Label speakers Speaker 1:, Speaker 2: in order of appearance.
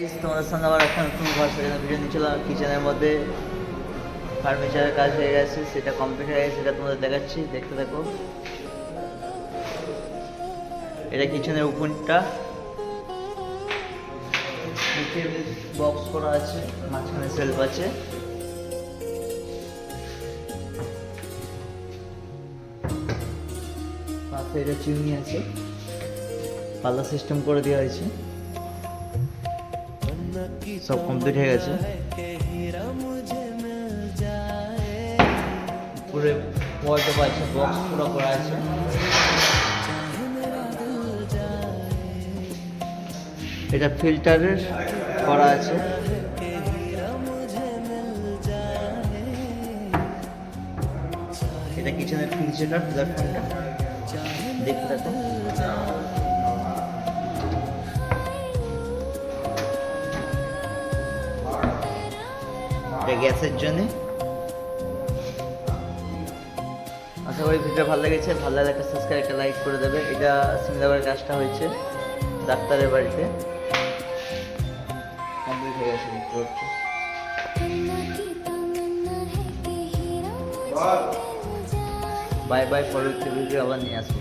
Speaker 1: তোমাদের সামনে আবার একটা নতুন ঘর সাজানো ভিডিও নিয়েছিলাম। কিচেনের মধ্যে ফার্নিচারের কাজ হয়ে গেছে, সেটা কমপ্লিট হয়ে গেছে, সেটা তোমাদের দেখাচ্ছি, দেখতে থাকো। এটা কিচেনের উপরটা, নিচে বক্স করা আছে, মাঝখানে সেলফ আছে। পাশে এটা চিমনি আছে, পাল্লা সিস্টেম করে দেওয়া হয়েছে, সব কমপ্লিট হয়ে গেছে। পুরো ওয়ার্ডরোব আছে, বক্স পুরো করা আছে। এটা ফিল্টারের করা আছে। এটা কিচেনের ফিল্টার প্ল্যাটফর্মটা দেখতে থাকো। এটা গ্যাসের জন্য। আশা করি ভিডিও ভালো লেগেছে, ভালো লাগলে একটা সাবস্ক্রাইব, একটা লাইক করে দেবে। এটা সিমলাগড়ের কাজটা হয়েছে ডাক্তারের বাড়িতে, কমপ্লিট হয়ে গেছে দেখতে পাচ্ছ। বাই বাই, পরবর্তী ভিডিও আবার নিয়ে আসবো।